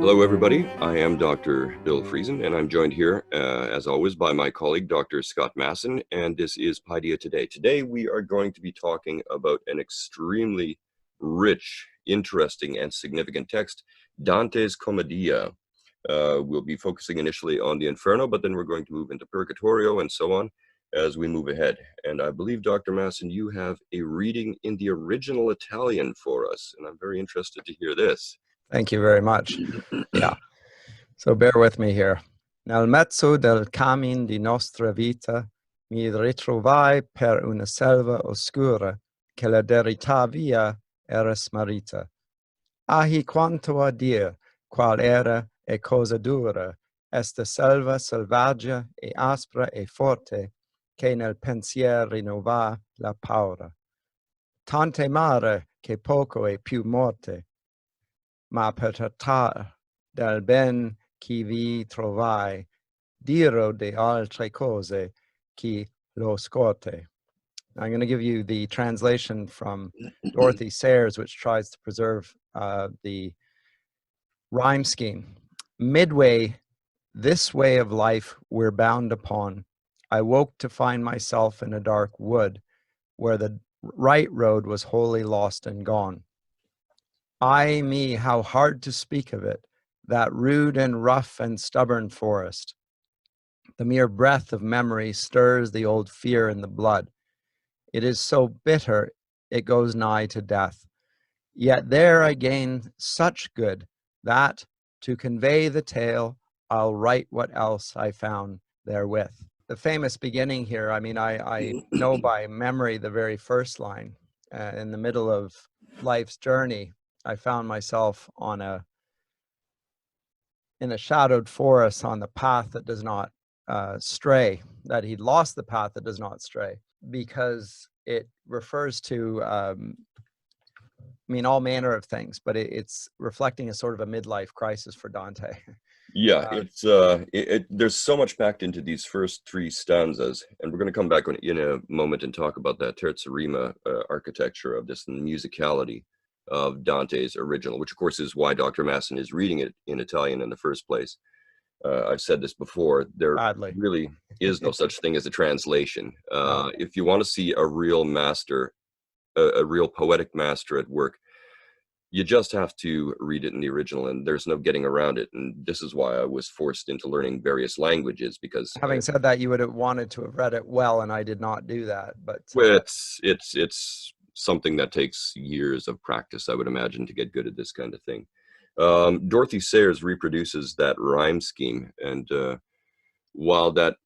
Hello, everybody. I am Dr. Bill Friesen, and I'm joined here, as always, by my colleague, Dr. Scott Masson, and this is Paideia Today. Today, we are going to be talking about an extremely rich, interesting, and significant text, Dante's Commedia. We'll be focusing initially on the Inferno, but then we're going to move into Purgatorio and so on as we move ahead. And I believe, Dr. Masson, you have a reading in the original Italian for us, and I'm very interested to hear this. Thank you very much. Yeah, so bear with me here. Nel mezzo del cammin di nostra vita mi ritrovai per una selva oscura che la verità via era smarrita. Ahi quanto a dir qual era e cosa dura esta selva selvaggia e aspra e forte che nel pensier rinnova la paura. Tante mare che poco e più morte, ma per trattare del ben chi vi trovai, dirò de altre cose chi lo scorte. I'm going to give you the translation from Dorothy Sayers, which tries to preserve the rhyme scheme. Midway, this way of life we're bound upon. I woke to find myself in a dark wood, where the right road was wholly lost and gone. Ay me, how hard to speak of it, that rude and rough and stubborn forest. The mere breath of memory stirs the old fear in the blood. It is so bitter, it goes nigh to death. Yet there I gain such good, that, to convey the tale, I'll write what else I found therewith. The famous beginning here, I mean, I know by memory the very first line. In the middle of life's journey, I found myself in a shadowed forest on the path that does not stray, that he'd lost the path that does not stray, because it refers to, I mean, all manner of things, but it's reflecting a sort of a midlife crisis for Dante. Yeah, there's so much packed into these first three stanzas, and we're going to come back in a moment and talk about that Teretsurima architecture of this and the musicality of Dante's original, which of course is why Dr. Masson is reading it in Italian in the first place. I've said this before, there really is no such thing as a translation. If you want to see a real master, a real poetic master at work, you just have to read it in the original, and there's no getting around it. And this is why I was forced into learning various languages, because having said that, you would have wanted to have read it well, and I did not do that. But well, it's something that takes years of practice, I would imagine, to get good at this kind of thing. Dorothy Sayers reproduces that rhyme scheme, and while that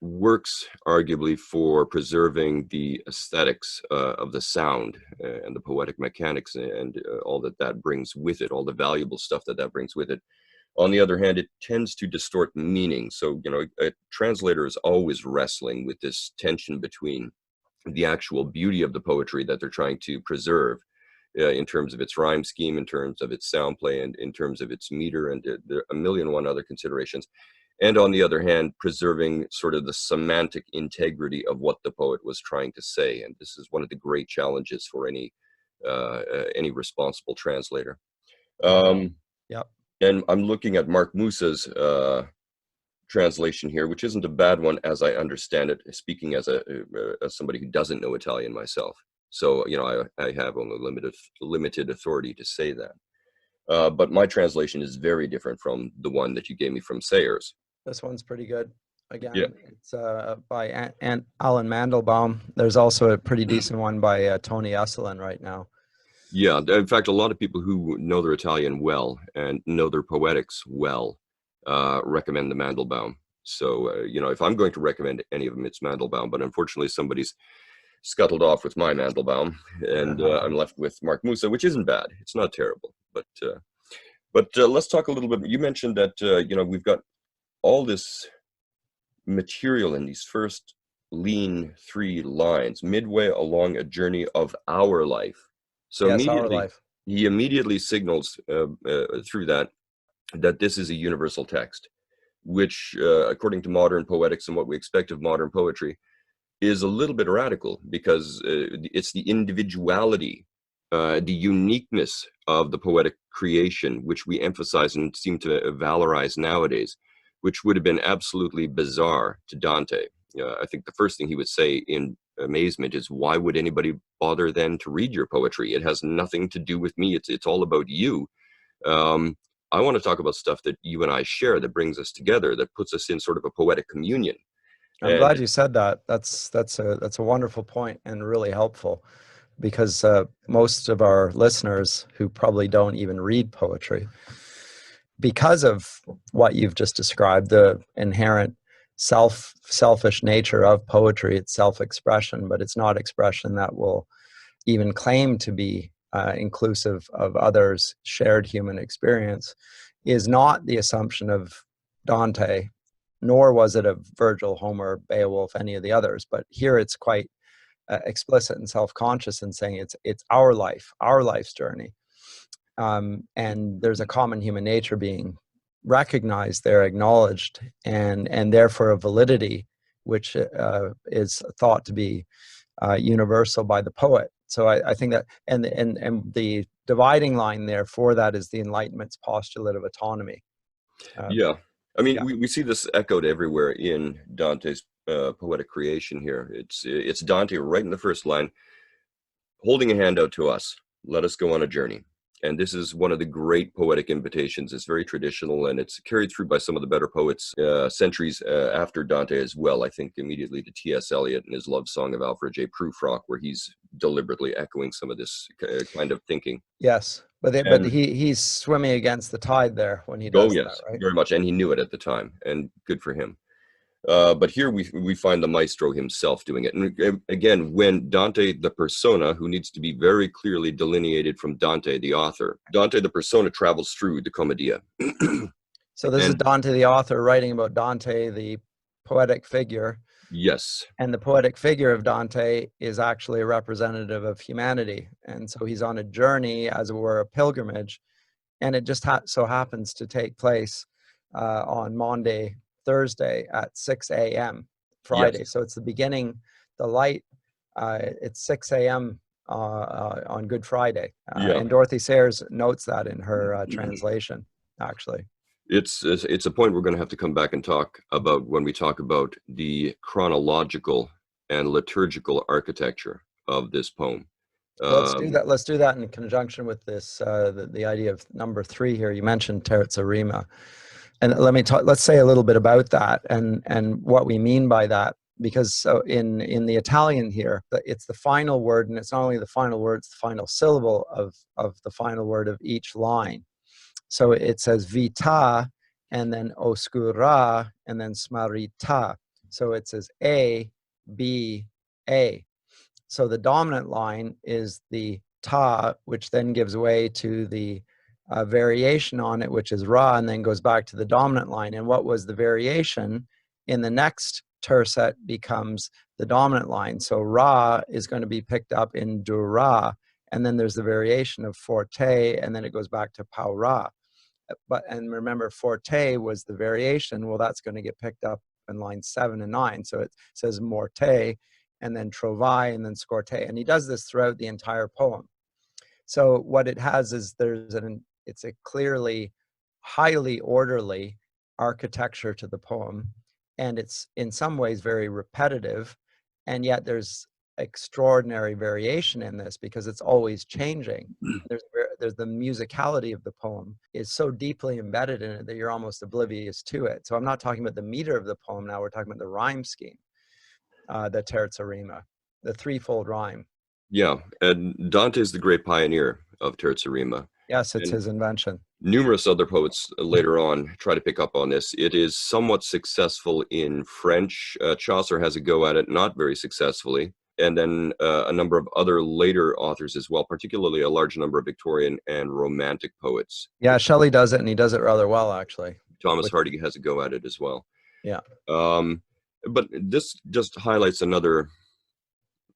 works arguably for preserving the aesthetics of the sound and the poetic mechanics and all that brings with it, all the valuable stuff that brings with it, on the other hand, it tends to distort meaning. So, you know, a translator is always wrestling with this tension between the actual beauty of the poetry that they're trying to preserve in terms of its rhyme scheme, in terms of its sound play, and in terms of its meter, and a million and one other considerations. And on the other hand, preserving sort of the semantic integrity of what the poet was trying to say. And this is one of the great challenges for any responsible translator. Yep. And I'm looking at Mark Musa's translation here, which isn't a bad one as I understand it, speaking as somebody who doesn't know Italian myself. So, you know, I have only limited authority to say that. But my translation is very different from the one that you gave me from Sayers. This one's pretty good. Again, yeah. It's by Alan Mandelbaum. There's also a pretty decent one by Tony Esselin right now. Yeah, in fact, a lot of people who know their Italian well and know their poetics well recommend the Mandelbaum. So, you know, if I'm going to recommend any of them, it's Mandelbaum. But unfortunately, somebody's scuttled off with my Mandelbaum, and I'm left with Mark Musa, which isn't bad. It's not terrible. But let's talk a little bit. You mentioned that, you know, we've got all this material in these first lean three lines, midway along a journey of our life. So yes, our life. He immediately signals through that this is a universal text, which, according to modern poetics and what we expect of modern poetry, is a little bit radical, because it's the individuality the uniqueness of the poetic creation, which we emphasize and seem to valorize nowadays, which would have been absolutely bizarre to Dante. I think the first thing he would say in amazement is, why would anybody bother then to read your poetry? It has nothing to do with me. It's all about you. I want to talk about stuff that you and I share, that brings us together, that puts us in sort of a poetic communion. I'm And glad you said that. That's a wonderful point and really helpful, because most of our listeners who probably don't even read poetry, because of what you've just described, the inherent selfish nature of poetry, it's self-expression, but it's not expression that will even claim to be inclusive of others' shared human experience, is not the assumption of Dante, nor was it of Virgil, Homer, Beowulf, any of the others. But here it's quite explicit and self-conscious in saying it's our life, our life's journey. And there's a common human nature being recognized there, acknowledged, and therefore a validity which is thought to be universal by the poet. So I think that, and the dividing line there for that is the Enlightenment's postulate of autonomy. yeah, I mean, Yeah. we see this echoed everywhere in Dante's poetic creation here. It's Dante right in the first line, holding a hand out to us, let us go on a journey. And this is one of the great poetic invitations. It's very traditional, and it's carried through by some of the better poets centuries after Dante as well. I think immediately to T.S. Eliot and his love song of Alfred J. Prufrock, where he's deliberately echoing some of this kind of thinking. Yes, but he's swimming against the tide there when he Oh does that, yes, right? very much, and he knew it at the time, and good for him. But here we find the maestro himself doing it. And again, when Dante, the persona, who needs to be very clearly delineated from Dante, the author, Dante, the persona, travels through the commedia. So this is Dante, the author, writing about Dante, the poetic figure. Yes. And the poetic figure of Dante is actually a representative of humanity. And so he's on a journey, as it were, a pilgrimage. And it just so happens to take place on Maundy, Thursday at 6 a.m. Friday. Yes. So it's the beginning, the light, it's 6 a.m. On Good Friday. Yeah. And Dorothy Sayers notes that in her translation, actually. It's a point we're going to have to come back and talk about when we talk about the chronological and liturgical architecture of this poem. Let's do that. Let's do that in conjunction with this, the idea of number 3 here. You mentioned Teretsurima. And let's say a little bit about that and what we mean by that, because so in the Italian here, it's the final word, and it's not only the final word, it's the final syllable of the final word of each line. So it says vita, and then oscura, and then smarita. So it says A, B, A. So the dominant line is the ta, which then gives way to the variation on it, which is ra, and then goes back to the dominant line. And what was the variation in the next tercet becomes the dominant line. So ra is going to be picked up in dura, and then there's the variation of forte, and then it goes back to paura. And remember, forte was the variation. Well, that's going to get picked up in lines 7 and 9. So it says morte, and then trovai, and then scorte. And he does this throughout the entire poem. So what it has is it's a clearly highly orderly architecture to the poem, and it's in some ways very repetitive, and yet there's extraordinary variation in this because it's always changing. There's the musicality of the poem is so deeply embedded in it that you're almost oblivious to it. So I'm not talking about the meter of the poem now, we're talking about the rhyme scheme, the Teretsurima, the threefold rhyme. Yeah, and Dante's the great pioneer of Teretsurima. Yes, it's his invention. Numerous other poets later on try to pick up on this. It is somewhat successful in French. Chaucer has a go at it, not very successfully. And then a number of other later authors as well, particularly a large number of Victorian and Romantic poets. Yeah, Shelley does it, and he does it rather well, actually. Thomas Hardy has a go at it as well. Yeah. But this just highlights another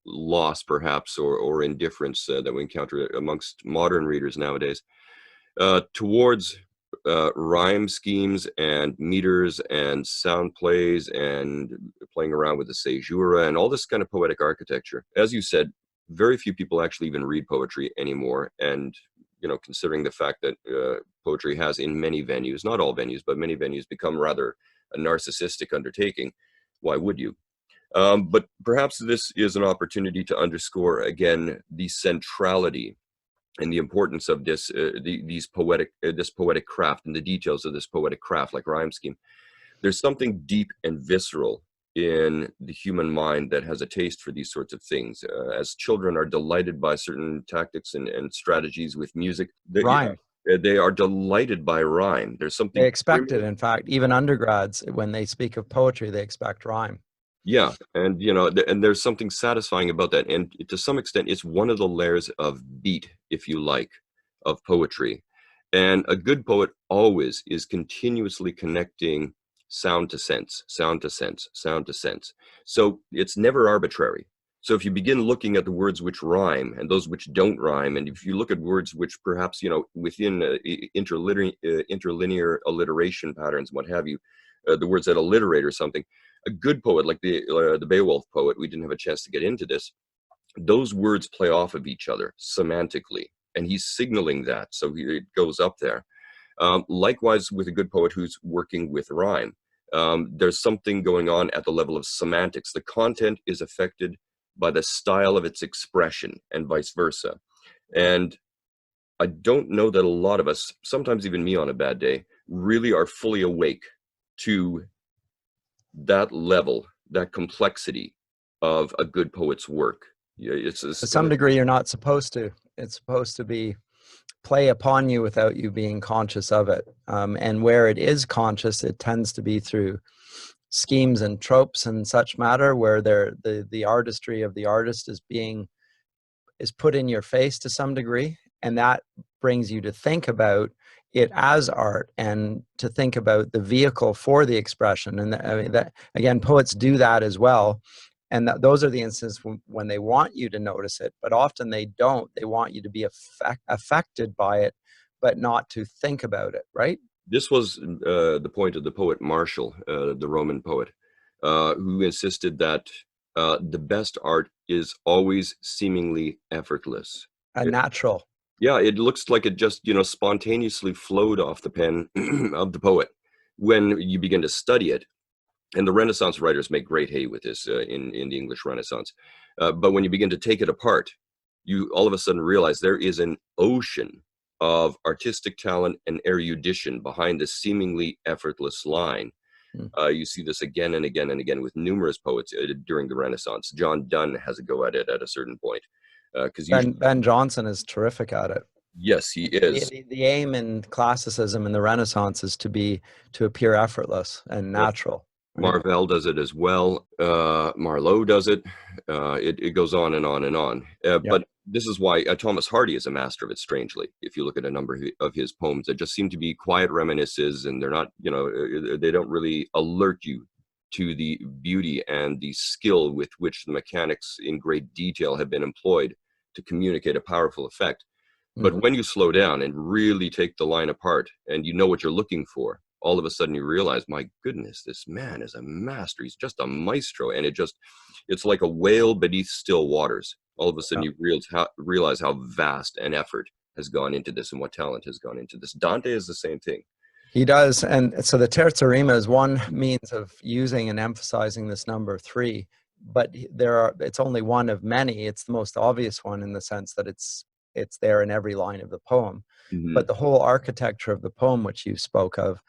loss, perhaps, or indifference that we encounter amongst modern readers nowadays towards rhyme schemes and meters and sound plays and playing around with the caesura and all this kind of poetic architecture. As you said, very few people actually even read poetry anymore. And, you know, considering the fact that poetry has in many venues, not all venues, but many venues, become rather a narcissistic undertaking, why would you? But perhaps this is an opportunity to underscore again the centrality and the importance of this this poetic craft and the details of this poetic craft, like rhyme scheme. There's something deep and visceral in the human mind that has a taste for these sorts of things. As children are delighted by certain tactics and strategies with music, Rhyme. they are delighted by rhyme. There's They something expect it. In fact, even undergrads, when they speak of poetry, they expect rhyme. yeah, and you know, and there's something satisfying about that. And to some extent, it's one of the layers of beat, if you like, of poetry. And a good poet always is continuously connecting sound to sense, sound to sense, sound to sense. So it's never arbitrary. So if you begin looking at the words which rhyme and those which don't rhyme, and if you look at words which perhaps, you know, within interlinear alliteration patterns, what have you, the words that alliterate or something, a good poet like the Beowulf poet, we didn't have a chance to get into this, those words play off of each other semantically, and he's signaling that, so it goes up there. Likewise with a good poet who's working with rhyme, there's something going on at the level of semantics. The content is affected by the style of its expression and vice versa. And I don't know that a lot of us, sometimes even me on a bad day, really are fully awake to that level, that complexity of a good poet's work. Yeah, To some degree, you're not supposed to. It's supposed to be play upon you without you being conscious of it. And where it is conscious, it tends to be through schemes and tropes and such matter, where the artistry of the artist is put in your face to some degree, and that brings you to think about it as art and to think about the vehicle for the expression. And I mean, that again, poets do that as well. And those are the instances when they want you to notice it, but often they don't. They want you to be affected by it, but not to think about it, right? this was the point of the poet Martial, the Roman poet, who insisted that the best art is always seemingly effortless. Natural. Yeah, it looks like it just, you know, spontaneously flowed off the pen of the poet when you begin to study it. And the Renaissance writers make great hay with this in the English Renaissance. But when you begin to take it apart, you all of a sudden realize there is an ocean of artistic talent and erudition behind this seemingly effortless line. You see this again and again and again with numerous poets during the Renaissance. John Donne has a go at it at a certain point. Because Ben Jonson is terrific at it. yes, he is. The aim in classicism in the Renaissance is to appear effortless and natural. Marvell does it as well. Marlowe does it. It goes on and on and on. But this is why Thomas Hardy is a master of it, strangely. If you look at a number of his poems, that just seem to be quiet reminiscences, and they're not, you know, they don't really alert you to the beauty and the skill with which the mechanics in great detail have been employed to communicate a powerful effect. But when you slow down and really take the line apart and you know what you're looking for, all of a sudden you realize, my goodness, this man is a master. He's just a maestro. And it's like a whale beneath still waters. All of a sudden you realize how vast an effort has gone into this and what talent has gone into this. Dante is the same thing. He does. And so the Teretsurima is one means of using and emphasizing this number 3, but it's only one of many. It's the most obvious one in the sense that it's there in every line of the poem. But the whole architecture of the poem, which you spoke of,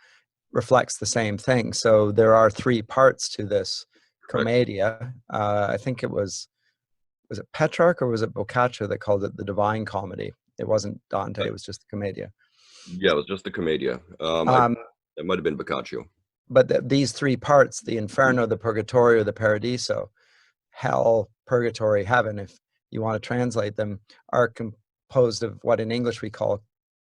reflects the same thing. So there are 3 parts to this commedia. I think was it Petrarch or was it Boccaccio that called it the Divine Comedy? It wasn't Dante, it was just the commedia. Yeah, it was just the commedia. It might have been Boccaccio. But these 3 parts, the Inferno, the Purgatorio, the Paradiso, hell, purgatory, heaven, if you want to translate them, are composed of what in English we call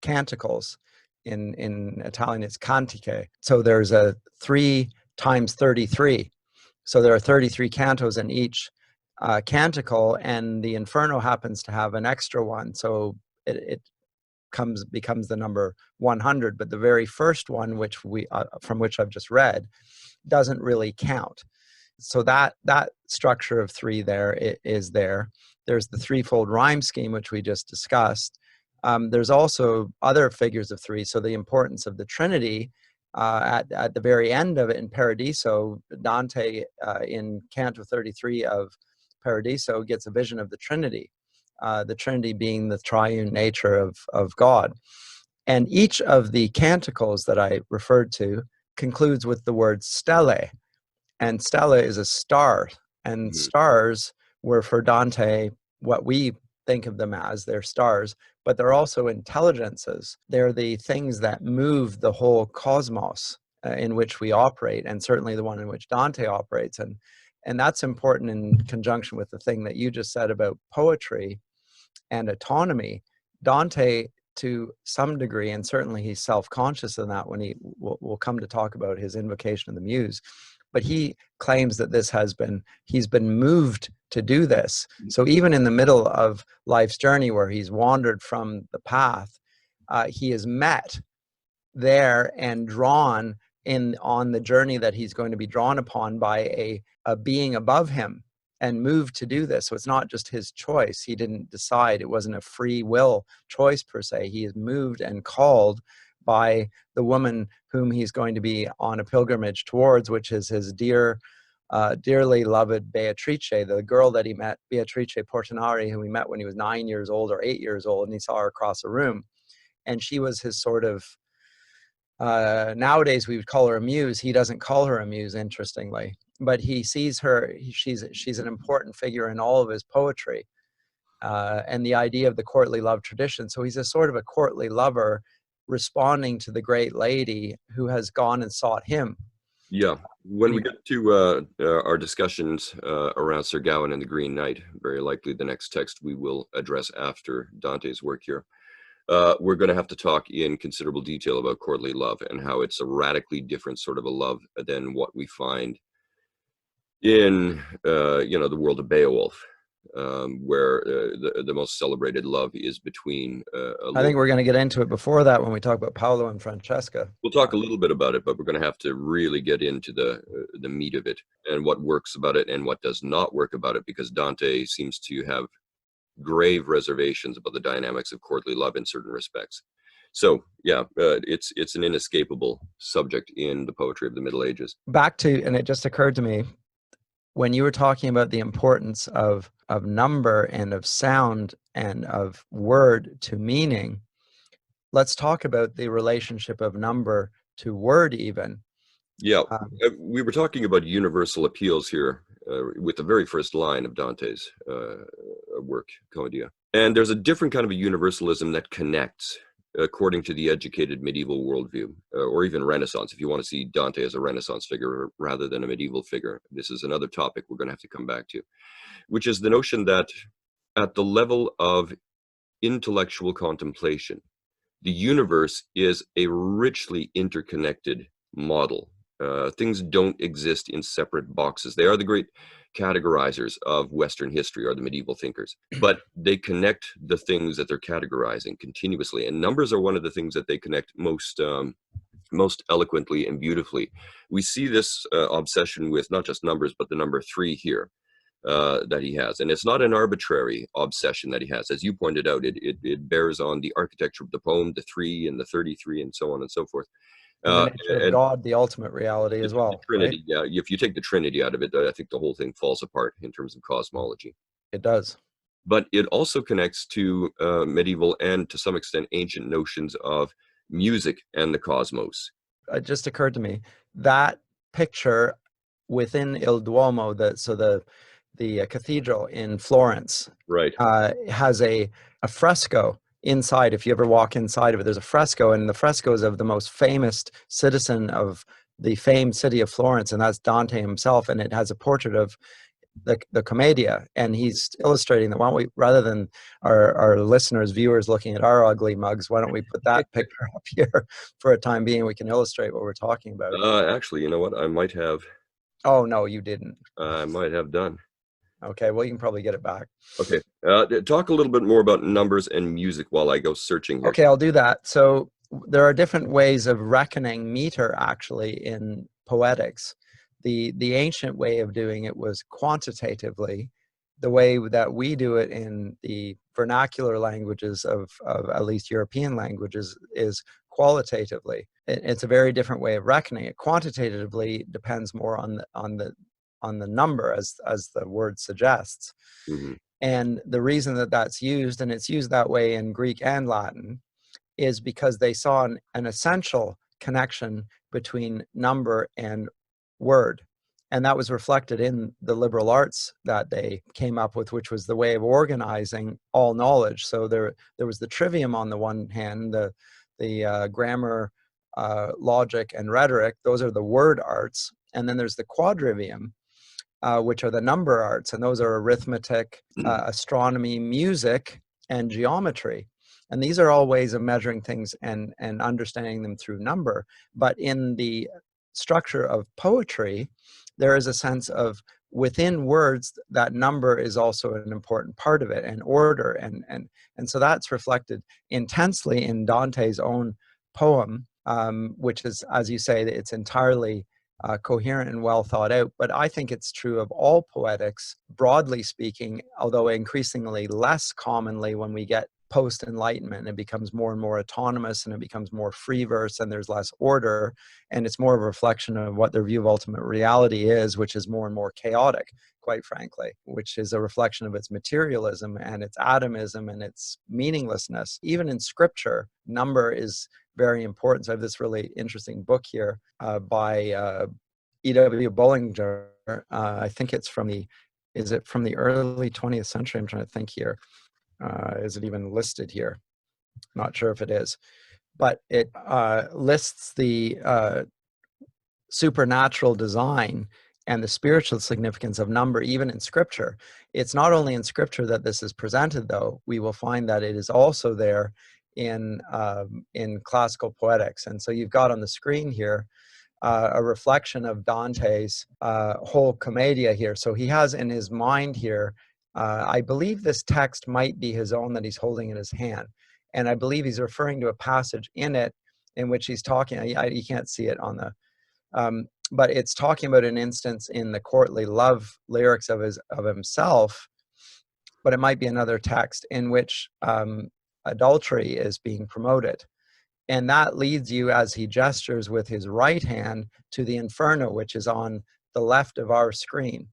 canticles. In Italian, it's cantiche. So there's a 3 times 33. So there are 33 cantos in each canticle, and the Inferno happens to have an extra one. So it becomes the number 100. But the very first one, which from which I've just read, doesn't really count. So that structure of three there is there. There's the threefold rhyme scheme, which we just discussed. There's also other figures of three. So the importance of the Trinity at the very end of it in Paradiso, Dante in Canto 33 of Paradiso gets a vision of the Trinity being the triune nature of God. And each of the canticles that I referred to concludes with the word stelle. And stella is a star. And stars were for Dante what we think of them as. They're stars, but they're also intelligences. They're the things that move the whole cosmos in which we operate, and certainly the one in which Dante operates. And that's important in conjunction with the thing that you just said about poetry and autonomy. Dante, to some degree, and certainly he's self-conscious of that when we'll come to talk about his invocation of the muse, but he claims that he's been moved to do this. So even in the middle of life's journey where he's wandered from the path, he is met there and drawn on the journey that he's going to be drawn upon by a being above him and moved to do this. So it's not just his choice. He didn't decide. It wasn't a free will choice per se. He is moved and called by the woman whom he's going to be on a pilgrimage towards, which is his dearly loved Beatrice, the girl that he met, Beatrice Portinari, who he met when he was 9 years old or 8 years old, and he saw her across the room. And she was his sort of, nowadays we would call her a muse. He doesn't call her a muse, interestingly, but he sees her, she's an important figure in all of his poetry, and the idea of the courtly love tradition. So he's a sort of a courtly lover responding to the great lady who has gone and sought him. Yeah, when we get to our discussions around Sir Gawain and the Green Knight, very likely the next text we will address after Dante's work here, we're going to have to talk in considerable detail about courtly love and how it's a radically different sort of a love than what we find in the world of Beowulf, where the most celebrated love is between I think we're going to get into it before that when we talk about Paolo and Francesca. We'll talk a little bit about it, but we're going to have to really get into the meat of it and what works about it and what does not work about it, because Dante seems to have grave reservations about the dynamics of courtly love in certain respects. So yeah, it's an inescapable subject in the poetry of the Middle Ages. Back to, and it just occurred to me, when you were talking about the importance of number and of sound and of word to meaning, let's talk about the relationship of number to word even. Yeah, we were talking about universal appeals here with the very first line of Dante's work, Commedia. And there's a different kind of a universalism that connects according to the educated medieval worldview, or even Renaissance, if you want to see Dante as a Renaissance figure rather than a medieval figure. This is another topic we're going to have to come back to, which is the notion that at the level of intellectual contemplation, the universe is a richly interconnected model. Things don't exist in separate boxes. They are the great categorizers of Western history, or the medieval thinkers, but they connect the things that they're categorizing continuously. And numbers are one of the things that they connect most eloquently and beautifully. We see this obsession with not just numbers, but the number 3 here that he has. And it's not an arbitrary obsession that he has. As you pointed out, it bears on the architecture of the poem, the 3 and the 33 and so on and so forth. The nature of God, the ultimate reality as well. Trinity, right? yeah. If you take the Trinity out of it, I think the whole thing falls apart in terms of cosmology. It does. But it also connects to medieval and to some extent ancient notions of music and the cosmos. It just occurred to me that picture within Il Duomo, the cathedral in Florence, right, has a fresco inside. If you ever walk inside of it, there's a fresco, and the fresco is of the most famous citizen of the famed city of Florence, and that's Dante himself, and it has a portrait of the Commedia, and he's illustrating that. Why don't we, rather than our listeners, viewers looking at our ugly mugs, why don't we put that picture up here for a time being? We can illustrate what we're talking about. Actually, you know what? I might have. Oh, no, you didn't. I might have done. Okay, well, you can probably get it back. Okay, talk a little bit more about numbers and music while I go searching here. Okay, I'll do that. So there are different ways of reckoning meter, actually, in poetics. The ancient way of doing it was quantitatively. The way that we do it in the vernacular languages of at least European languages is qualitatively. It's a very different way of reckoning it. Quantitatively depends more on the number, as the word suggests. Mm-hmm. And the reason that that's used, and it's used that way in Greek and Latin, is because they saw an essential connection between number and word. And that was reflected in the liberal arts that they came up with, which was the way of organizing all knowledge. So there was the trivium on the one hand, the grammar, logic, and rhetoric. Those are the word arts. And then there's the quadrivium, which are the number arts. And those are arithmetic, astronomy, music, and geometry. And these are all ways of measuring things and understanding them through number. But in the structure of poetry, there is a sense of within words that number is also an important part of it, and order. And so that's reflected intensely in Dante's own poem, which is, as you say, it's entirely coherent and well thought out. But I think it's true of all poetics, broadly speaking, although increasingly less commonly when we get post-enlightenment. It becomes more and more autonomous, and it becomes more free verse, and there's less order, and it's more of a reflection of what their view of ultimate reality is, which is more and more chaotic, quite frankly, which is a reflection of its materialism and its atomism and its meaninglessness. Even in scripture, number is very important. So I have this really interesting book here by E.W. Bullinger. I think it's is it from the early 20th century? I'm trying to think here. Is it even listed here? Not sure if it is, but it lists the supernatural design and the spiritual significance of number, even in scripture. It's not only in scripture that this is presented, though. We will find that it is also there in classical poetics. And so you've got on the screen here a reflection of Dante's whole commedia here. So he has in his mind here, I believe this text might be his own that he's holding in his hand. And I believe he's referring to a passage in it in which he's talking, you can't see it on the, but it's talking about an instance in the courtly love lyrics of himself, but it might be another text in which adultery is being promoted. And that leads you, as he gestures with his right hand, to the Inferno, which is on the left of our screen.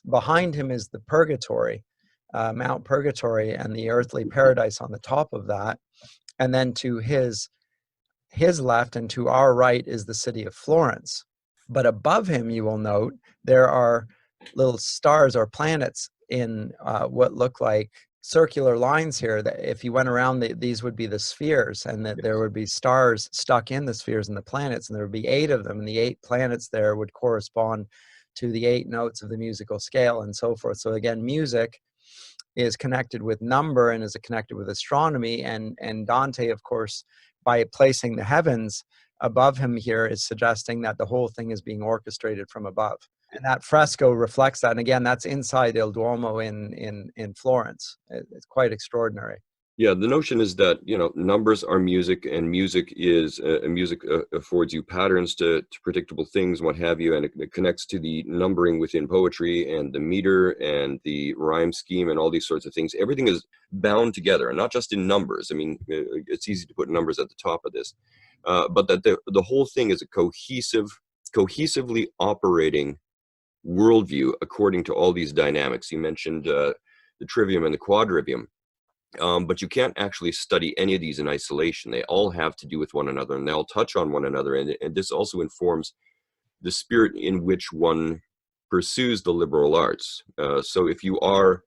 Behind him is the Purgatory, Mount Purgatory, and the earthly paradise on the top of that. And then to his left and to our right is the city of Florence. But above him, you will note, there are little stars or planets in what look like circular lines here, that if you went around, these would be the spheres, and that there would be stars stuck in the spheres and the planets, and there would be 8 of them, and the 8 planets there would correspond to the 8 notes of the musical scale and so forth. So again, music is connected with number and is connected with astronomy, and Dante, of course, by placing the heavens above him here, is suggesting that the whole thing is being orchestrated from above. And that fresco reflects that. And again, that's inside Il Duomo in Florence. It's quite extraordinary. Yeah, the notion is that, numbers are music, and music is music affords you patterns to predictable things, what have you, and it connects to the numbering within poetry and the meter and the rhyme scheme and all these sorts of things. Everything is bound together, and not just in numbers. I mean, it's easy to put numbers at the top of this, but that the whole thing is a cohesively operating worldview according to all these dynamics. You mentioned the trivium and the quadrivium, but you can't actually study any of these in isolation. They all have to do with one another, and they all touch on one another, and this also informs the spirit in which one pursues the liberal arts. So if you are,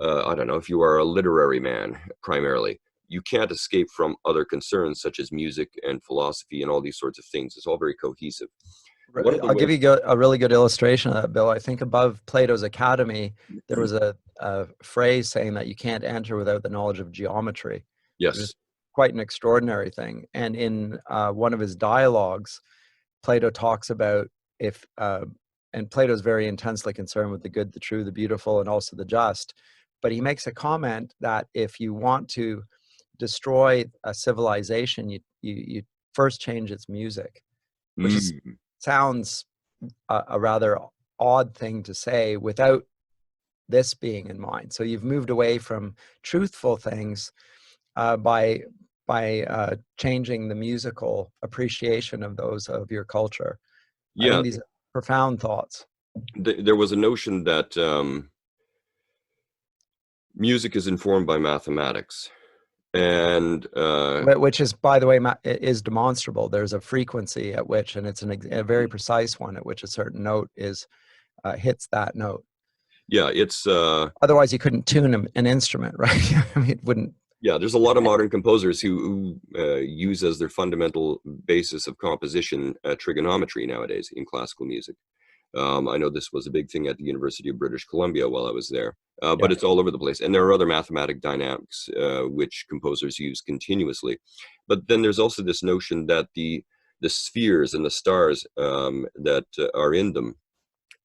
if you are a literary man primarily, you can't escape from other concerns such as music and philosophy and all these sorts of things. It's all very cohesive. I'll give you a really good illustration of that, Bill. I think above Plato's Academy, there was a phrase saying that you can't enter without the knowledge of geometry. Yes. Which is quite an extraordinary thing. And in one of his dialogues, Plato talks about and Plato's very intensely concerned with the good, the true, the beautiful, and also the just. But he makes a comment that if you want to destroy a civilization, you first change its music, which sounds a rather odd thing to say without this being in mind. So you've moved away from truthful things by changing the musical appreciation of those of your culture. I Yeah, think these are profound thoughts. there was a notion that music is informed by mathematics, and Which is, by the way, is demonstrable. There's a frequency at which, and it's a very precise one, at which a certain note is hits that note. yeah, it's Otherwise, you couldn't tune an instrument, right? I mean, it wouldn't. yeah, there's a lot of modern composers who use as their fundamental basis of composition trigonometry nowadays in classical music. I know this was a big thing at the University of British Columbia while I was there, but it's all over the place. And there are other mathematic dynamics which composers use continuously. But then there's also this notion that the spheres and the stars that are in them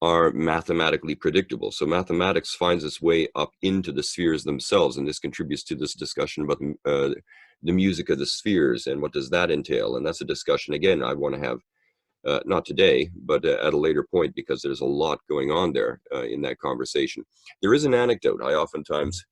are mathematically predictable. So mathematics finds its way up into the spheres themselves, and this contributes to this discussion about the music of the spheres and what does that entail. And that's a discussion, again, I want to have not today, but at a later point, because there's a lot going on there in that conversation. There is an anecdote I oftentimes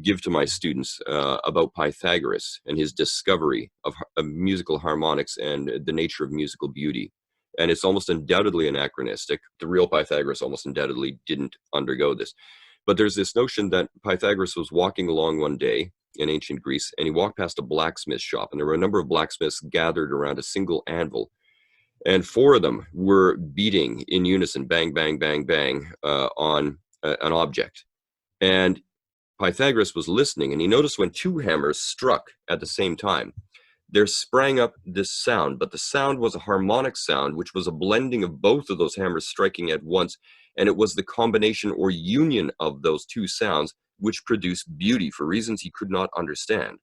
give to my students about Pythagoras and his discovery of musical harmonics and the nature of musical beauty. And it's almost undoubtedly anachronistic. The real Pythagoras almost undoubtedly didn't undergo this. But there's this notion that Pythagoras was walking along one day in ancient Greece, and he walked past a blacksmith shop, and there were a number of blacksmiths gathered around a single anvil. And four of them were beating in unison, bang, bang, bang, bang, on an object. And Pythagoras was listening, and he noticed when two hammers struck at the same time, there sprang up this sound, but the sound was a harmonic sound, which was a blending of both of those hammers striking at once. And it was the combination or union of those two sounds which produced beauty for reasons he could not understand.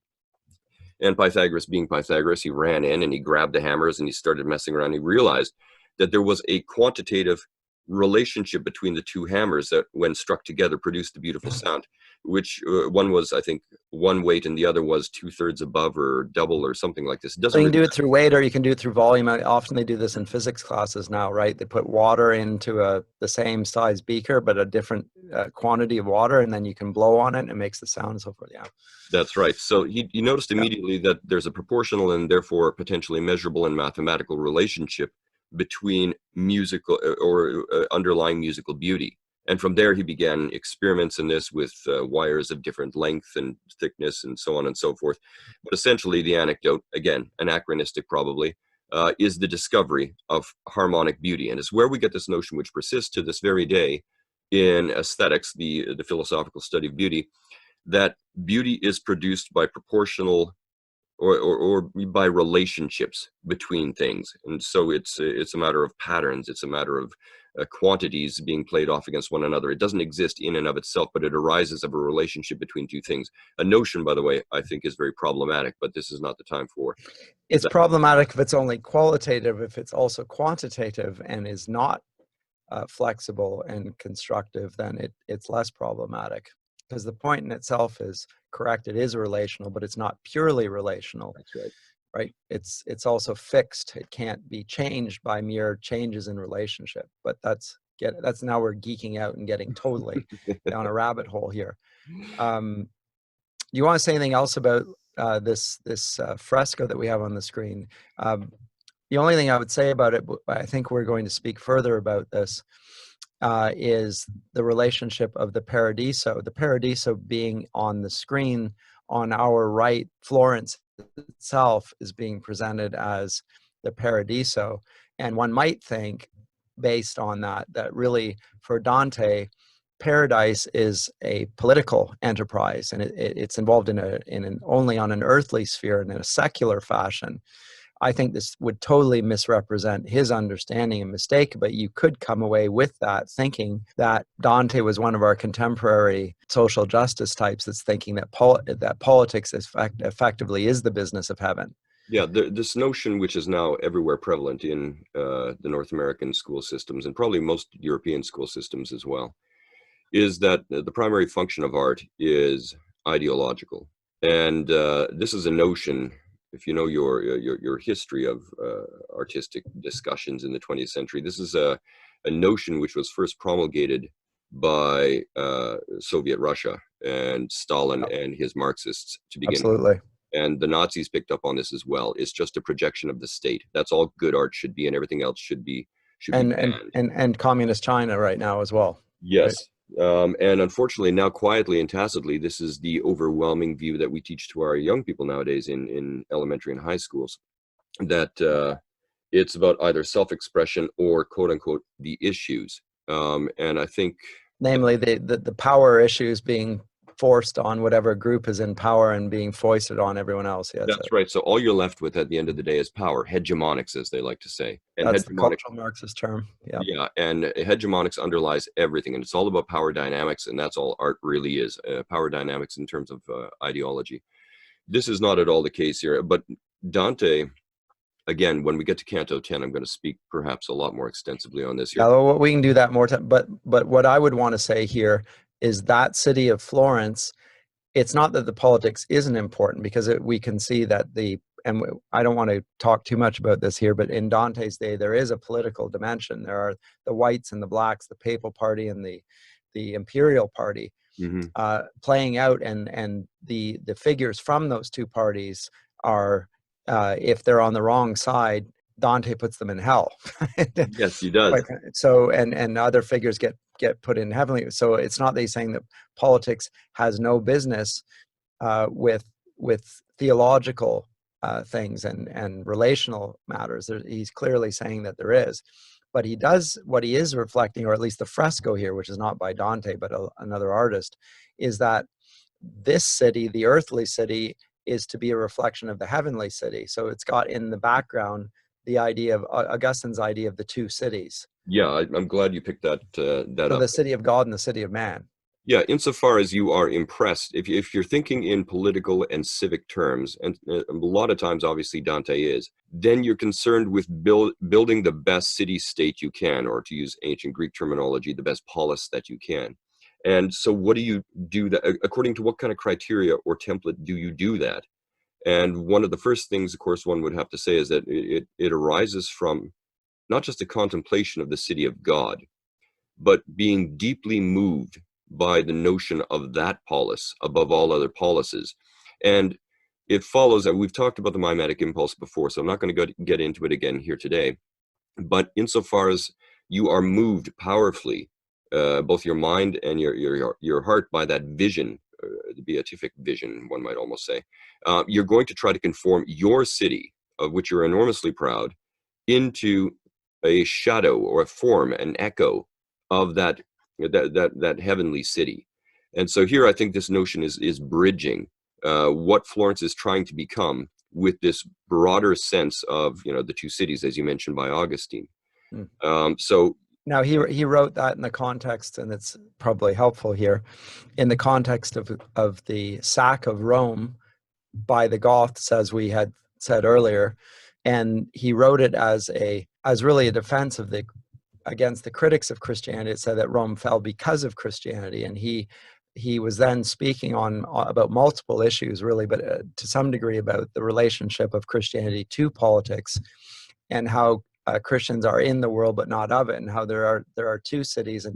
And Pythagoras, being Pythagoras, he ran in and he grabbed the hammers and he started messing around. He realized that there was a quantitative relationship between the two hammers that, when struck together, produced a beautiful sound, which one was, I think, one weight and the other was 2/3 above or double or something like this. It doesn't So you can really do it through weight or you can do it through volume. Often they do this in physics classes now, right? They put water into the same size beaker, but a different quantity of water, and then you can blow on it and it makes the sound and so forth. Yeah. That's right. So he noticed immediately that there's a proportional and therefore potentially measurable and mathematical relationship between musical or underlying musical beauty. And from there, he began experiments in this with wires of different length and thickness and so on and so forth. But essentially, the anecdote, again, anachronistic probably, is the discovery of harmonic beauty. And it's where we get this notion, which persists to this very day in aesthetics, the philosophical study of beauty, that beauty is produced by proportional or by relationships between things. And so it's a matter of patterns. It's a matter of quantities being played off against one another. It doesn't exist in and of itself, but it arises of a relationship between two things. A notion, by the way, I think is very problematic, but this is not the time for It's that. problematic if it's only qualitative. If it's also quantitative and is not flexible and constructive, then it's less problematic. Because the point in itself is correct. It is relational, but it's not purely relational. That's right. Right? It's also fixed. It can't be changed by mere changes in relationship. But that's now we're geeking out and getting totally down a rabbit hole here. Do you want to say anything else about this fresco that we have on the screen? The only thing I would say about it, I think we're going to speak further about this, is the relationship of the Paradiso. The Paradiso being on the screen on our right, Florence itself is being presented as the Paradiso. And one might think, based on that really for Dante, paradise is a political enterprise, and it's involved in only on an earthly sphere and in a secular fashion. I think this would totally misrepresent his understanding and mistake, but you could come away with that thinking that Dante was one of our contemporary social justice types that's thinking that politics effectively is the business of heaven. Yeah, this notion, which is now everywhere prevalent in the North American school systems and probably most European school systems as well, is that the primary function of art is ideological. And this is a notion if you know your history of artistic discussions in the 20th century, this is a notion which was first promulgated by Soviet Russia and Stalin and his Marxists to begin with. Absolutely. And the Nazis picked up on this as well. It's just a projection of the state. That's all good art should be, and everything else should be banned. And communist China right now as well. Yes. Right? And unfortunately, now quietly and tacitly, this is the overwhelming view that we teach to our young people nowadays in elementary and high schools, that it's about either self-expression or, quote unquote, the issues. And I think, namely the power issues being forced on whatever group is in power and being foisted on everyone else. Yeah, that's right. So all you're left with at the end of the day is power, hegemonics, as they like to say. And that's the cultural Marxist term. Yeah. Yeah, and hegemonics underlies everything, and it's all about power dynamics, and that's all art really is. Power dynamics in terms of ideology. This is not at all the case here, but Dante, again, when we get to Canto 10, I'm going to speak perhaps a lot more extensively on this here. Yeah, well, we can do that more time. But what I would want to say here is that city of Florence, it's not that the politics isn't important, because we can see that and I don't want to talk too much about this here, but in Dante's day, there is a political dimension. There are the whites and the blacks, the papal party and the imperial party, playing out, and the figures from those two parties are, if they're on the wrong side, Dante puts them in hell. Yes, he does. So, and other figures get put in heavenly. So it's not that he's saying that politics has no business with theological things and relational matters. He's clearly saying that there is. But what he is reflecting, or at least the fresco here, which is not by Dante, but another artist, is that this city, the earthly city, is to be a reflection of the heavenly city. So it's got in the background the idea of Augustine's idea of the two cities. Yeah, I'm glad you picked that up. The city of God and the city of man. Yeah, insofar as you are impressed, if you're thinking in political and civic terms, and a lot of times obviously Dante is, then you're concerned with building the best city-state you can, or to use ancient Greek terminology, the best polis that you can. And so what do you do that, according to what kind of criteria or template do you do that? And one of the first things, of course, one would have to say is that it arises from not just a contemplation of the city of God, but being deeply moved by the notion of that polis above all other polises. And it follows, and we've talked about the mimetic impulse before, so I'm not going to get into it again here today. But insofar as you are moved powerfully, both your mind and your heart, by that vision, the beatific vision, one might almost say, you're going to try to conform your city, of which you're enormously proud, into a shadow or a form, an echo of that heavenly city. And so here I think this notion is bridging what Florence is trying to become with this broader sense of, the two cities, as you mentioned, by Augustine. So now he wrote that in the context, and it's probably helpful here, in the context of the sack of Rome by the Goths, as we had said earlier, and he wrote it as really a defense against the critics of Christianity. It said that Rome fell because of Christianity, and he was then speaking about multiple issues, really, but to some degree about the relationship of Christianity to politics, and how Christians are in the world but not of it, and how there are two cities,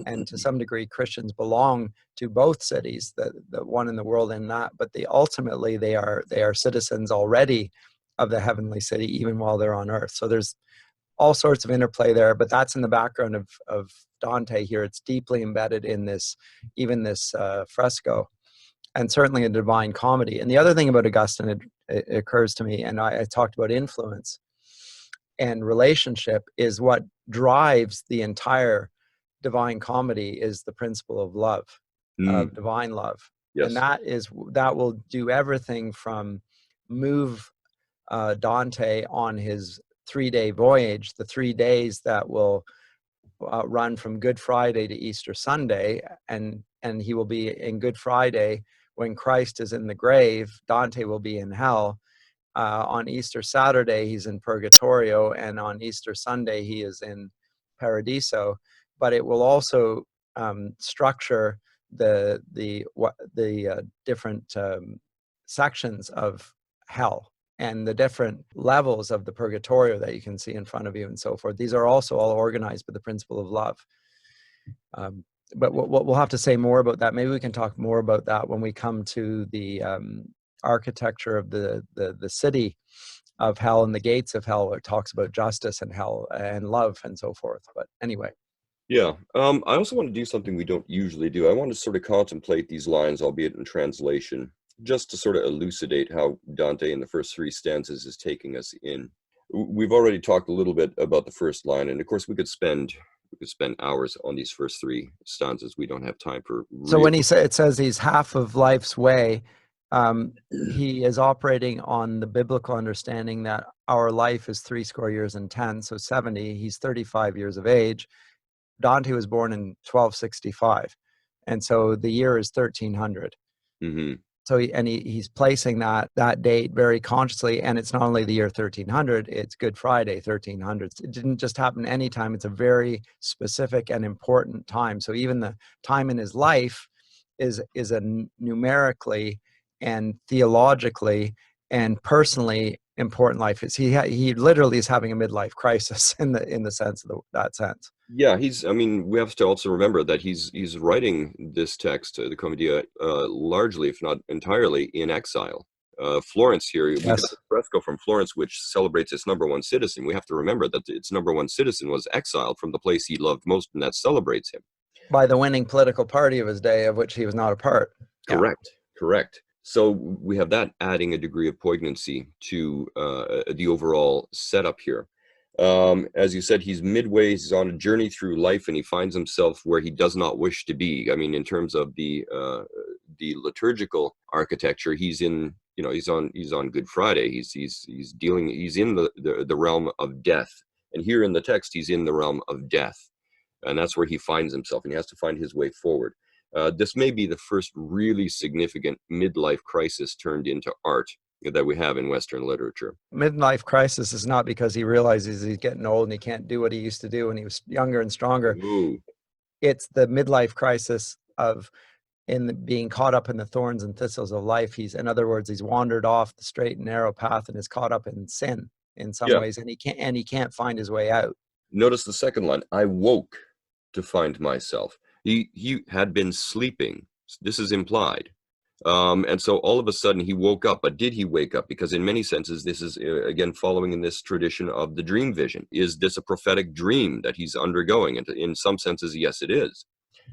and to some degree Christians belong to both cities, the one in the world and that, but ultimately they are citizens already of the heavenly city, even while they're on earth. So there's all sorts of interplay there, but that's in the background of Dante here. It's deeply embedded in this fresco, and certainly a Divine Comedy. And the other thing about Augustine, it occurs to me, and I talked about influence and relationship, is what drives the entire Divine Comedy is the principle of love, of divine love. Yes. And that will do everything from move Dante on his 3-day voyage, the 3 days that will run from Good Friday to Easter Sunday, and he will be in Good Friday when Christ is in the grave. Dante will be in hell. On Easter Saturday, he's in Purgatorio, and on Easter Sunday, he is in Paradiso. But it will also structure the different sections of hell and the different levels of the Purgatorio that you can see in front of you and so forth. These are also all organized by the principle of love. But we'll have to say more about that. Maybe we can talk more about that when we come to the architecture of the city of hell and the gates of hell, where it talks about justice and hell and love and so forth. But anyway. Yeah. I also want to do something we don't usually do. I want to sort of contemplate these lines, albeit in translation, just to sort of elucidate how Dante in the first three stanzas is taking us in. We've already talked a little bit about the first line, and of course we could spend hours on these first three stanzas. We don't have time for So when it says he's half of life's way, he is operating on the biblical understanding that our life is 70 years and 10, so 70. He's 35 years of age. Dante was born in 1265, and so the year is 1300. Mm-hmm. So he's placing that date very consciously, and it's not only the year 1300, it's Good Friday 1300. It didn't just happen anytime. It's a very specific and important time. So even the time in his life is a numerically and theologically and personally important life. He literally is having a midlife crisis in the sense of that sense. Yeah, we have to also remember that he's writing this text, the Commedia, largely, if not entirely, in exile. Florence here, we have a fresco from Florence which celebrates its number one citizen. We have to remember that its number one citizen was exiled from the place he loved most, and that celebrates him. By the winning political party of his day, of which he was not a part. Correct. So we have that adding a degree of poignancy to the overall setup here. As you said, he's midway, he's on a journey through life, and he finds himself where he does not wish to be. I mean, in terms of the liturgical architecture, he's on Good Friday. He's in the realm of death. And here in the text, he's in the realm of death. And that's where he finds himself, and he has to find his way forward. This may be the first really significant midlife crisis turned into art that we have in Western literature. Midlife crisis is not because he realizes he's getting old and he can't do what he used to do when he was younger and stronger. Ooh. It's the midlife crisis of being caught up in the thorns and thistles of life. In other words, he's wandered off the straight and narrow path and is caught up in sin in some ways, and he can't find his way out. Notice the second line: I woke to find myself. He had been sleeping. This is implied. And so all of a sudden he woke up. But did he wake up? Because in many senses, this is, again, following in this tradition of the dream vision. Is this a prophetic dream that he's undergoing? And in some senses, yes, it is.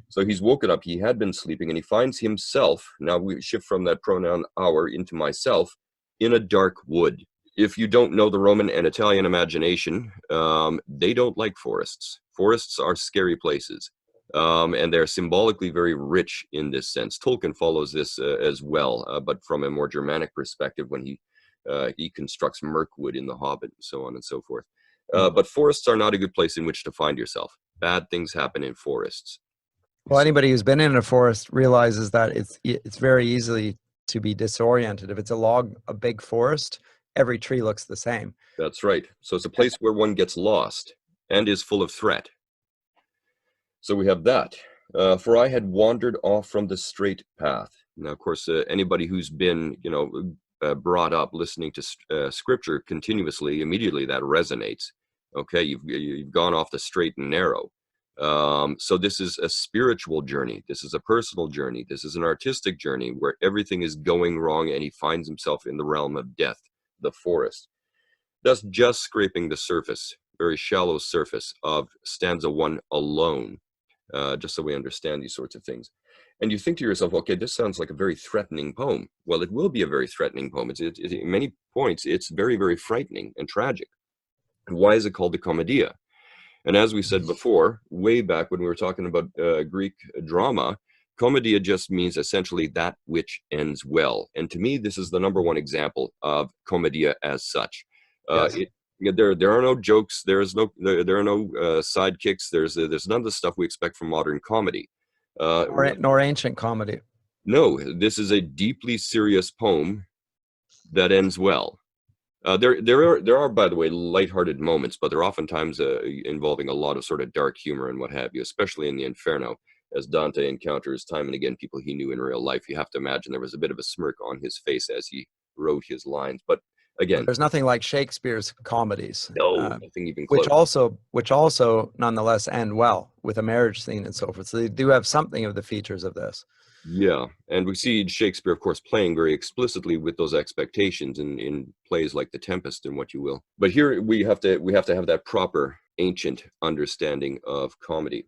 So he's woken up. He had been sleeping, and he finds himself, now we shift from that pronoun our into myself, in a dark wood. If you don't know the Roman and Italian imagination, they don't like forests. Forests are scary places. And they're symbolically very rich in this sense. Tolkien follows this as well, but from a more Germanic perspective when he constructs Mirkwood in The Hobbit and so on and so forth. But forests are not a good place in which to find yourself. Bad things happen in forests. Well, anybody who's been in a forest realizes that it's very easily to be disoriented. If it's a big forest, every tree looks the same. That's right. So it's a place where one gets lost and is full of threat. So we have that. For I had wandered off from the straight path. Now, of course, anybody who's been, brought up listening to scripture continuously, immediately that resonates. Okay, you've gone off the straight and narrow. So this is a spiritual journey. This is a personal journey. This is an artistic journey where everything is going wrong, and he finds himself in the realm of death, the forest. Thus, just scraping the surface, very shallow surface of stanza 1 alone. Just so we understand these sorts of things. And you think to yourself, okay, this sounds like a very threatening poem. Well, it will be a very threatening poem. In many points, it's very, very frightening and tragic. And why is it called the Commedia? And as we said before, way back when we were talking about Greek drama, Commedia just means essentially that which ends well. And to me, this is the number one example of Commedia as such. Yes. There are no jokes. There are no sidekicks. There's none of the stuff we expect from modern comedy. Nor ancient comedy. No, this is a deeply serious poem that ends well. There are, by the way, lighthearted moments, but they're oftentimes involving a lot of sort of dark humor and what have you, especially in the Inferno, as Dante encounters time and again people he knew in real life. You have to imagine there was a bit of a smirk on his face as he wrote his lines. But Again, There's nothing like Shakespeare's comedies, no, nothing even which close. also nonetheless end well with a marriage scene and so forth. So they do have something of the features of this. Yeah, and we see Shakespeare, of course, playing very explicitly with those expectations in plays like The Tempest and what you will. But here we have to have that proper ancient understanding of comedy.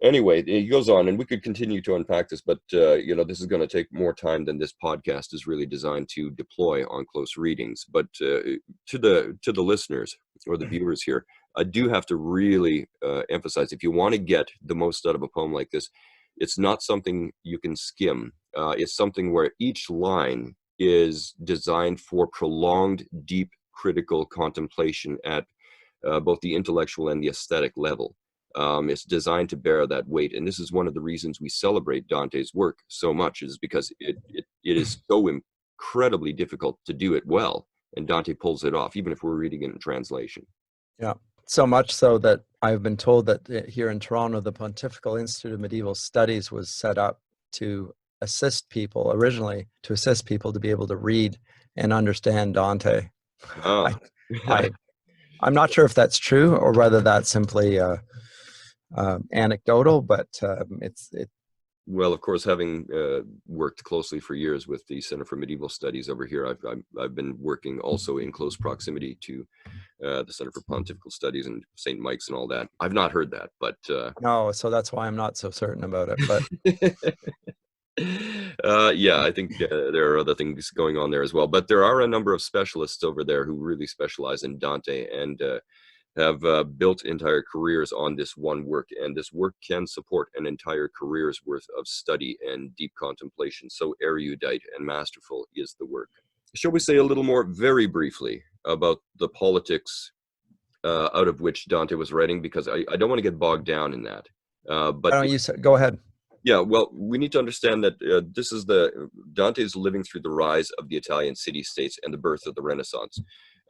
Anyway, he goes on, and we could continue to unpack this, but this is going to take more time than this podcast is really designed to deploy on close readings. But to the listeners or the viewers here, I do have to really emphasize: if you want to get the most out of a poem like this, it's not something you can skim. It's something where each line is designed for prolonged, deep, critical contemplation at both the intellectual and the aesthetic level. It's designed to bear that weight, and this is one of the reasons we celebrate Dante's work so much, is because it is so incredibly difficult to do it well, and Dante pulls it off, even if we're reading it in translation. Yeah, so much so that I've been told that here in Toronto, the Pontifical Institute of Medieval Studies was set up to assist people, originally to assist people to be able to read and understand Dante. Ah. I'm not sure if that's true or whether that's simply anecdotal, but Well, of course, having worked closely for years with the Center for Medieval Studies over here, I've been working also in close proximity to the Center for Pontifical Studies and St. Mike's and all that. I've not heard that, but no, so that's why I'm not so certain about it. But yeah, I think there are other things going on there as well. But there are a number of specialists over there who really specialize in Dante and have built entire careers on this one work, and this work can support an entire career's worth of study and deep contemplation. So erudite and masterful is the work. Shall we say a little more, very briefly, about the politics out of which Dante was writing, because I don't want to get bogged down in that. But why don't you go ahead? Yeah, well, we need to understand that this is Dante is living through the rise of the Italian city-states and the birth of the Renaissance.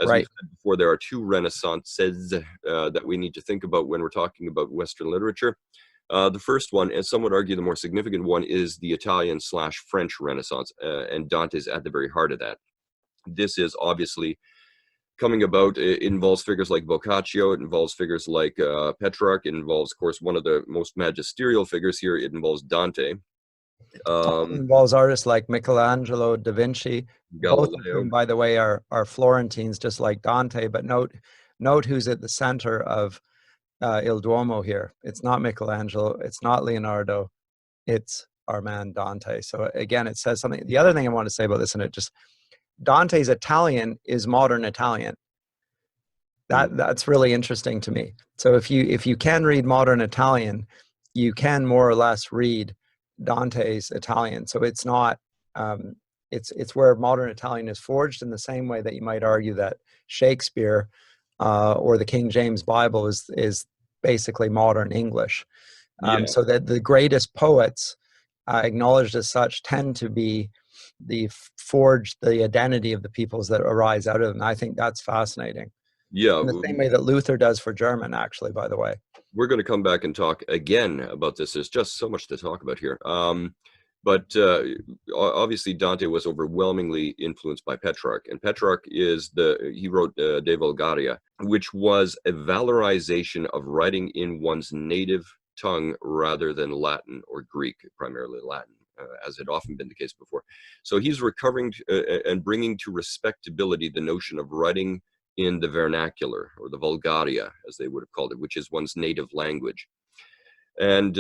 As we said before, there are two Renaissances that we need to think about when we're talking about Western literature. The first one, and some would argue the more significant one, is the Italian/French Renaissance, and Dante's at the very heart of that. This is obviously coming about. It involves figures like Boccaccio, it involves figures like Petrarch, it involves, of course, one of the most magisterial figures here, it involves Dante. It involves artists like Michelangelo, Da Vinci, Galileo. both of whom, by the way, are Florentines, just like Dante. But note who's at the center of Il Duomo here. It's not Michelangelo, it's not Leonardo, it's our man Dante. So again, it says something. The other thing I want to say about this, and Dante's Italian is modern Italian. That's really interesting to me. So if you can read modern Italian, you can more or less read Dante's Italian. So it's not it's where modern Italian is forged, in the same way that you might argue that Shakespeare or the King James Bible is basically modern English. So that the greatest poets acknowledged as such tend to be the identity of the peoples that arise out of them. I think that's fascinating. Yeah. In the same way that Luther does for German, actually, by the way. We're going to come back and talk again about this. There's just so much to talk about here. But obviously Dante was overwhelmingly influenced by Petrarch, and Petrarch he wrote De Vulgaria, which was a valorization of writing in one's native tongue rather than Latin or Greek, primarily Latin, as had often been the case before. So he's recovering and bringing to respectability the notion of writing in the vernacular, or the Vulgaria, as they would have called it, which is one's native language. And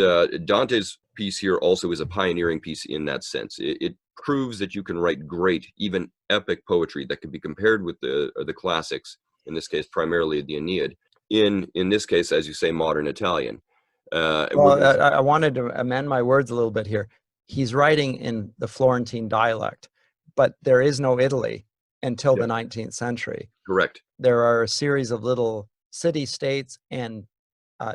Dante's piece here also is a pioneering piece in that sense. It proves that you can write great, even epic poetry that can be compared with the classics, in this case primarily the Aeneid, in this case, as you say, modern Italian. Well, I wanted to amend my words a little bit here. He's writing in the Florentine dialect, but there is no Italy until the 19th century. Correct. There are a series of little city-states and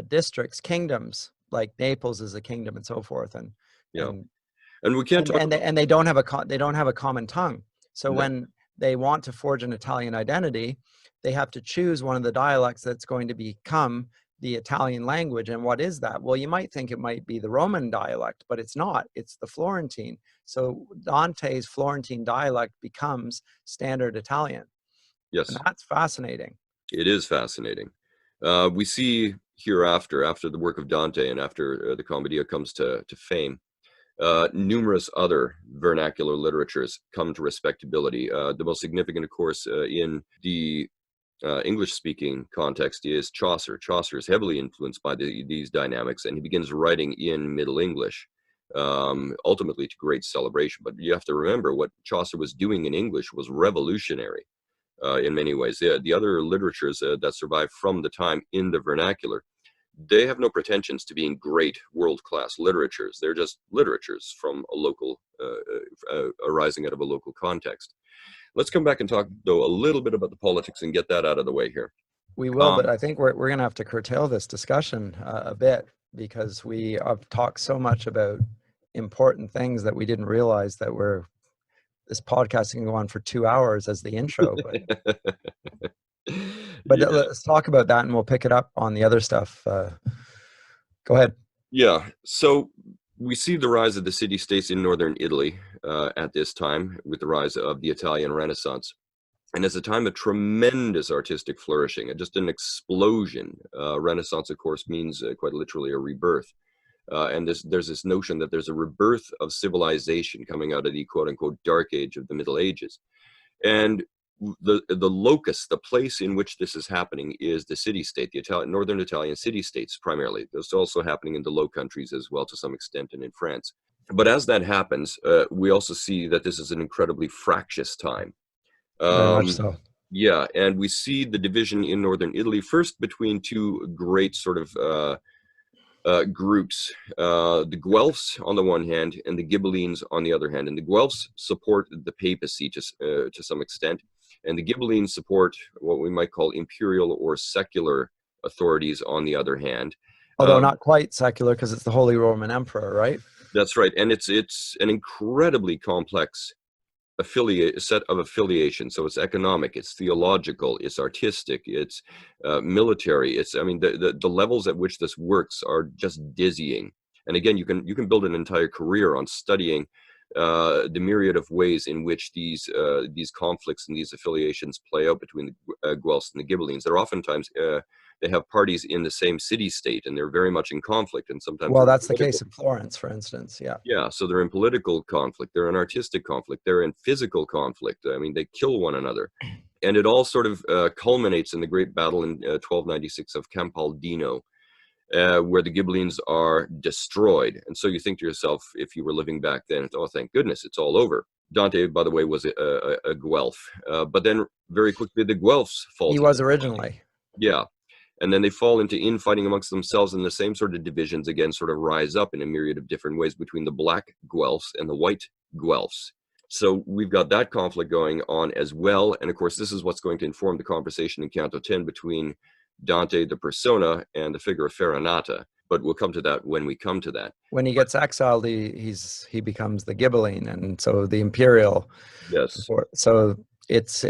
districts, kingdoms, like Naples is a kingdom and so forth, and we can't talk and they don't have a common tongue. So when they want to forge an Italian identity, they have to choose one of the dialects that's going to become the Italian language. And what is that? Well, you might think it might be the Roman dialect, but it's not. It's the Florentine. So Dante's Florentine dialect becomes standard Italian. And Yes, that's fascinating. it is fascinating. We see hereafter, after the work of Dante and after the Commedia comes to fame, numerous other vernacular literatures come to respectability. The most significant, of course, in the English-speaking context is Chaucer. Chaucer is heavily influenced by these dynamics, and he begins writing in Middle English, ultimately to great celebration. But you have to remember, what Chaucer was doing in English was revolutionary in many ways. The other literatures that survive from the time in the vernacular, they have no pretensions to being great world-class literatures. They're just literatures from a local, arising out of a local context. Let's come back and talk, though, a little bit about the politics and get that out of the way here. We will, but I think we're going to have to curtail this discussion a bit, because we have talked so much about important things that we didn't realize that this podcast can go on for 2 hours as the intro. But Yeah. let's talk about that, and we'll pick it up on the other stuff. Go ahead. Yeah. So we see the rise of the city-states in northern Italy at this time, with the rise of the Italian Renaissance. And it's a time of tremendous artistic flourishing, and just an explosion. Renaissance, of course, means quite literally a rebirth. And there's this notion that there's a rebirth of civilization coming out of the quote-unquote dark age of the Middle Ages. And the locus, the place in which this is happening, is the city-state, the northern Italian city-states primarily. This is also happening in the Low Countries as well, to some extent, and in France. But as that happens, we also see that this is an incredibly fractious time. Very much so. Yeah, and we see the division in northern Italy first between two great sort of groups, the Guelphs on the one hand and the Ghibellines on the other hand. And the Guelphs support the papacy to some extent, and the Ghibellines support what we might call imperial or secular authorities on the other hand. Although not quite secular, because it's the Holy Roman Emperor, right? That's right, and it's an incredibly complex set of affiliation. So it's economic, it's theological, it's artistic, it's military. I mean, the levels at which this works are just dizzying. And again, you can build an entire career on studying the myriad of ways in which these conflicts and these affiliations play out between the Guelphs and the Ghibellines. They're oftentimes they have parties in the same city-state, and they're very much in conflict. And sometimes, well, that's the case in Florence, for instance. Yeah, so they're in political conflict, they're in artistic conflict, they're in physical conflict. I mean, they kill one another. And it all sort of culminates in the great battle in 1296 of Campaldino, where the Ghibellines are destroyed. And so you think to yourself, if you were living back then, oh, thank goodness, it's all over. Dante, by the way, was a Guelph. But then very quickly, the Guelphs fall. He was originally. Yeah. And then they fall into infighting amongst themselves, and the same sort of divisions again sort of rise up in a myriad of different ways between the black Guelphs and the white Guelphs. So we've got that conflict going on as well. And of course, this is what's going to inform the conversation in Canto 10 between Dante, the persona, and the figure of Farinata. But we'll come to that when we come to that. When he gets exiled, he becomes the Ghibelline, and so the imperial. Yes. So it's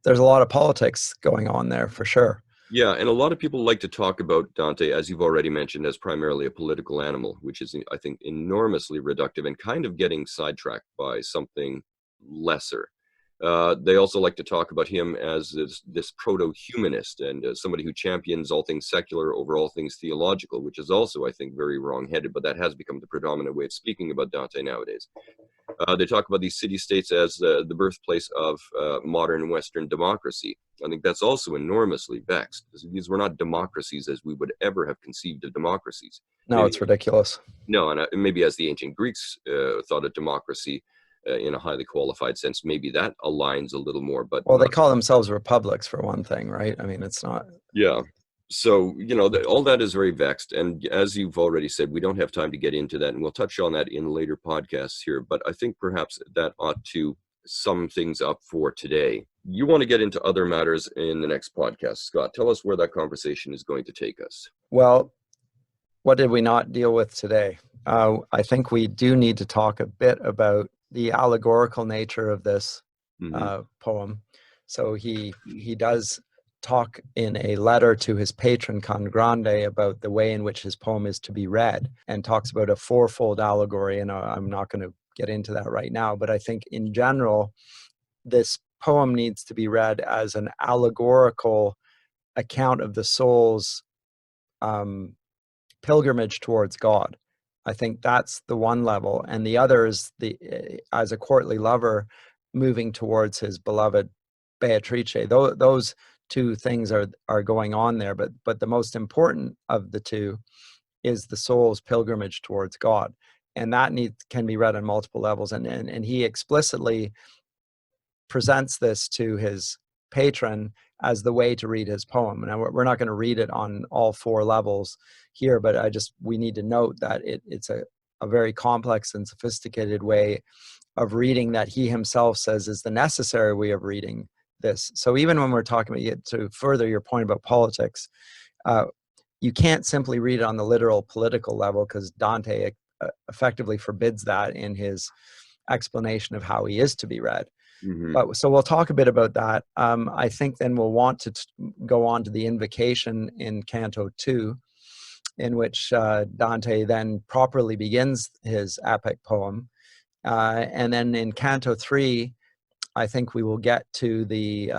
there's a lot of politics going on there for sure. Yeah, and a lot of people like to talk about Dante, as you've already mentioned, as primarily a political animal, which is, I think, enormously reductive and kind of getting sidetracked by something lesser. They also like to talk about him as this proto-humanist and somebody who champions all things secular over all things theological, which is also, I think, very wrong-headed, but that has become the predominant way of speaking about Dante nowadays. They talk about these city-states as the birthplace of modern Western democracy. I think that's also enormously vexed. These were not democracies as we would ever have conceived of democracies. No, maybe, it's ridiculous. No, and maybe as the ancient Greeks thought of democracy in a highly qualified sense, maybe that aligns a little more. But well, they call themselves republics for one thing, right? I mean, it's not. Yeah. So, all that is very vexed. And as you've already said, we don't have time to get into that. And we'll touch on that in later podcasts here. But I think perhaps that ought to sum things up for today. You want to get into other matters in the next podcast, Scott. Tell us where that conversation is going to take us. Well, what did we not deal with today? I think we do need to talk a bit about the allegorical nature of this poem. So he does talk in a letter to his patron Con Grande about the way in which his poem is to be read, and talks about a fourfold allegory. And I'm not going to get into that right now, but I think in general, this poem needs to be read as an allegorical account of the soul's pilgrimage towards God. I think that's the one level, and the other is as a courtly lover moving towards his beloved Beatrice. Those two things are going on there, but the most important of the two is the soul's pilgrimage towards God, and that can be read on multiple levels. And he explicitly presents this to his patron as the way to read his poem. Now, we're not going to read it on all four levels here, but we need to note that it's a very complex and sophisticated way of reading that he himself says is the necessary way of reading this. So even when we're talking about, to further your point about politics, you can't simply read it on the literal political level, because Dante effectively forbids that in his explanation of how he is to be read. Mm-hmm. But so we'll talk a bit about that. I think then we'll want to go on to the invocation in Canto 2, in which Dante then properly begins his epic poem. And then in Canto 3, I think we will get to the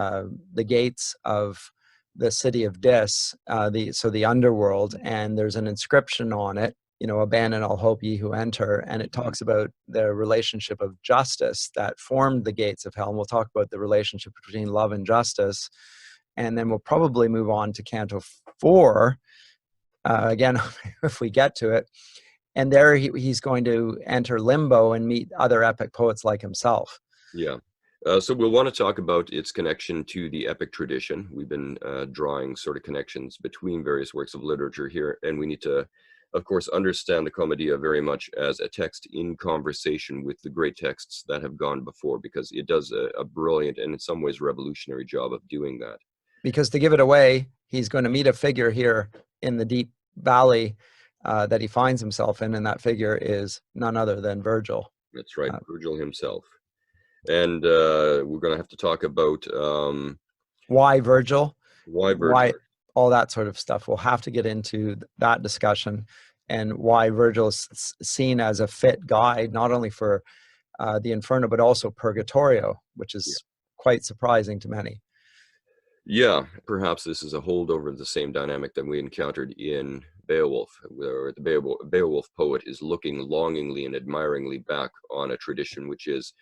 gates of the city of Dis, the underworld, and there's an inscription on it, abandon all hope ye who enter, and it talks about the relationship of justice that formed the gates of hell. And we'll talk about the relationship between love and justice, and then we'll probably move on to Canto 4, again, if we get to it, and there he's going to enter limbo and meet other epic poets like himself. Yeah. So we'll want to talk about its connection to the epic tradition. We've been drawing sort of connections between various works of literature here, and we need to, of course, understand the Commedia very much as a text in conversation with the great texts that have gone before, because it does a brilliant and in some ways revolutionary job of doing that. Because to give it away, he's going to meet a figure here in the deep valley that he finds himself in, and that figure is none other than Virgil. That's right, Virgil himself. And we're going to have to talk about why Virgil, why all that sort of stuff. We'll have to get into that discussion, and why Virgil is seen as a fit guide, not only for the Inferno, but also Purgatorio, which is quite surprising to many. Yeah, perhaps this is a holdover of the same dynamic that we encountered in Beowulf, where the Beowulf poet is looking longingly and admiringly back on a tradition which is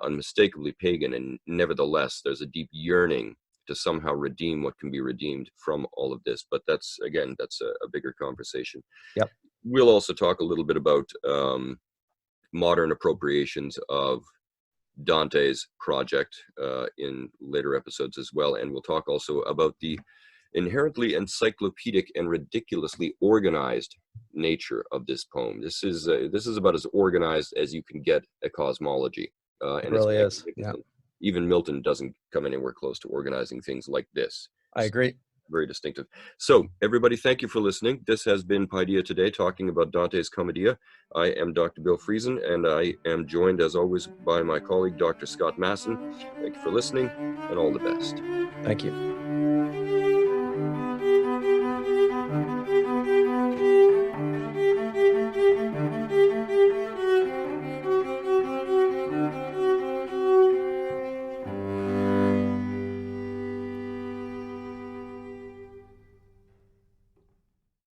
unmistakably pagan, and nevertheless there's a deep yearning to somehow redeem what can be redeemed from all of this. But that's a bigger conversation. Yep. We'll also talk a little bit about modern appropriations of Dante's project in later episodes as well, and we'll talk also about the inherently encyclopedic and ridiculously organized nature of this poem. This is about as organized as you can get a cosmology. It really is. Yeah. Even Milton doesn't come anywhere close to organizing things like this. I agree. Very distinctive. So, everybody, thank you for listening. This has been Paideia today, talking about Dante's Commedia. I am Dr. Bill Friesen, and I am joined, as always, by my colleague, Dr. Scott Masson. Thank you for listening, and all the best. Thank you.